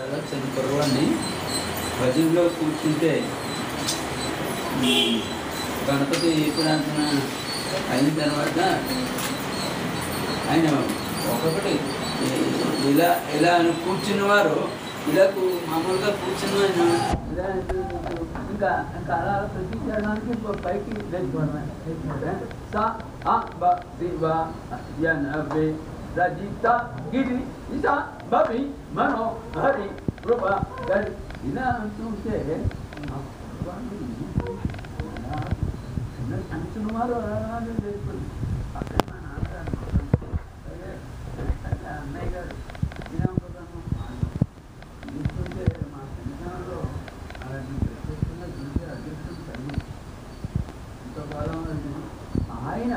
చిన్న కుర్రవాడిని భజనలో కూర్చుంటే గణపతి ప్రార్థన అయిన తర్వాత ఆయన ఒకటి ఇలా ఇలా కూర్చున్నవారు ఇలా మామూలుగా కూర్చున్న ఆయన ఇలా ఇంకా ఇంకా అలా ప్రతి చరణానికి పైకి లేకపోవడమే రజిత గిరి ఇసా బవి మనో హరి కృప గరి ఇలా అంటుంటే అంటున్నవారు అక్కడ మా నాన్నగారు అన్నయ్య గారు ఇలా ఉంటున్నాను చూస్తుంటే మా సంఘంలో అలాంటి ప్రత్యేకంగా చూసే అదృష్టం కలిగి ఇంతకాలం ఆయన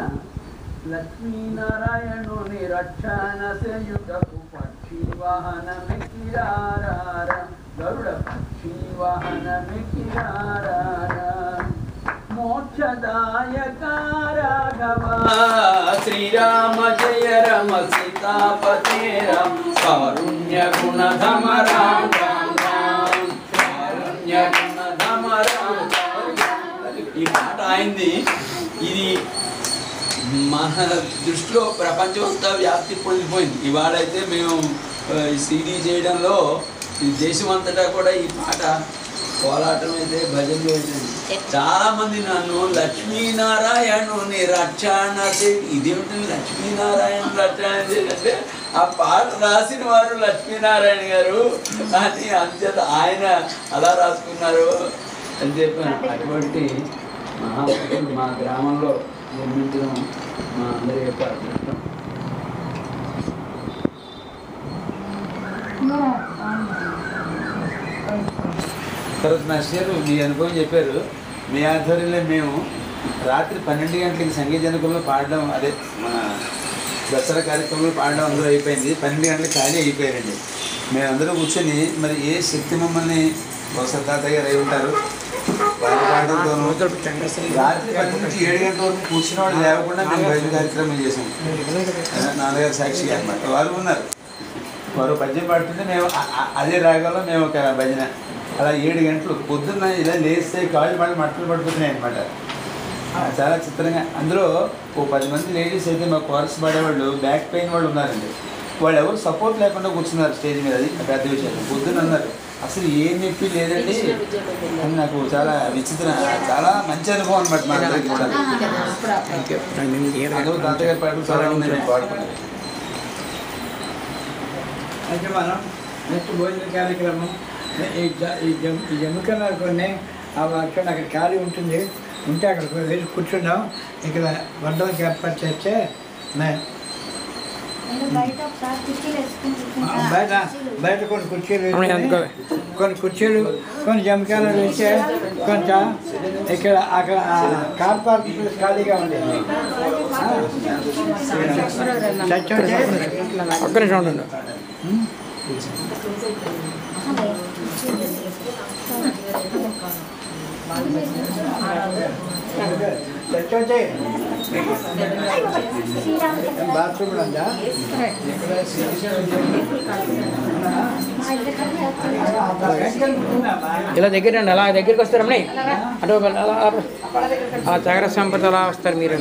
లక్ష్మీనారాయణుని రక్షణ సేయుటకు పక్షి వాహనమికిరారార గరుడ పక్షి వాహనమికిరారార మోక్షదాయక రాఘవ శ్రీరామ జయ రమ సీతాపతే రామ కారుణ్య గుణధమ రామ కారుణ్య గుణధమ రామ. ఈ పాట అయింది. ఇది మన దృష్టిలో ప్రపంచం అంతా వ్యాప్తి పొందిపోయింది. ఇవాళైతే మేము సీడీ చేయడంలో ఈ దేశం అంతటా కూడా ఈ పాట పోరాటం అయితే భజనలు అయితే చాలామంది నన్ను లక్ష్మీనారాయణుని రక్షణ ఇదేమిటి లక్ష్మీనారాయణ రక్షణ అంటే ఆ పాట రాసిన వారు లక్ష్మీనారాయణ గారు అని అంచేత ఆయన అలా రాసుకున్నారు అని చెప్పాను. అటువంటి మహాపురుషులు మా గ్రామంలో నిర్మించడం మా అందరి యొక్క అదృష్టం. తర్వాత మాస్టర్ మీ అనుభవం చెప్పారు. మీ ఆధ్వర్యంలో మేము రాత్రి 12 గంటలకి సంగీత జనకంలో పాడడం, అదే మన దసరా కార్యక్రమంలో పాడడం అందరూ అయిపోయింది. 12 గంటలకు ఖాళీ అయిపోయారండి. మేమందరూ కూర్చొని మరి ఏ శక్తి మమ్మల్ని తాతయ్య గారు అయి ఉంటారు పాడడంతోనూ రాత్రి 10 నుంచి 7 గంటల వరకు కూర్చున్న వాళ్ళు లేకుండా మేము భజన కార్యక్రమం చేసాం. నాన్నగారు సాక్షి అనమాట. వారు ఉన్నారు, వారు పద్యం పాడుతుంటే మేము అదే రాగంలో మేము ఒక భజన అలా 7 గంటలు పొద్దున్న ఇలా లేస్తే కాళ్ళు మళ్ళీ మట్టలు పడిపోతున్నాయి అనమాట. చాలా చిత్రంగా అందులో ఓ 10 మంది లేడీస్ అయితే మా కోరస్ పాడేవాళ్ళు బ్యాక్ పెయిన్ వాళ్ళు ఉన్నారండి. వాళ్ళు ఎవరు సపోర్ట్ లేకుండా కూర్చున్నారు స్టేజ్ మీద. అది పెద్ద విషయం. పొద్దున్న అన్నారు అసలు ఏ నొప్పి లేదండి అని. నాకు చాలా విచిత్రం, చాలా మంచి అనుభవం అనమాట మా అందరికి కూడా. అందులో తాతగారు పాటలు చాలా పాడుకున్నారు. అయితే మనం నెక్స్ట్ భోజన కార్యక్రమం ఈ జమ్మికన్నారు కొన్ని అక్కడ ఖాళీ ఉంటుంది, ఉంటే అక్కడ వెళ్ళి కూర్చున్నాం. ఇక్కడ వంటలకి ఏర్పాటు చేస్తే బయట కొన్ని కుర్చీలు కొన్ని జమ్మికాయలు వేస్తే కొంచెం ఇక్కడ అక్కడ కార్ పార్కింగ్ ప్లేస్ ఖాళీగా ఉండేది. ఒక్క నిమిషం ఉండండి. బాత్రూమ్ ఇలా దగ్గర రండి, అలా దగ్గరికి వస్తారమ్మని అటు అలా జాగ్రత్త సంపద అలా వస్తారు మీరు.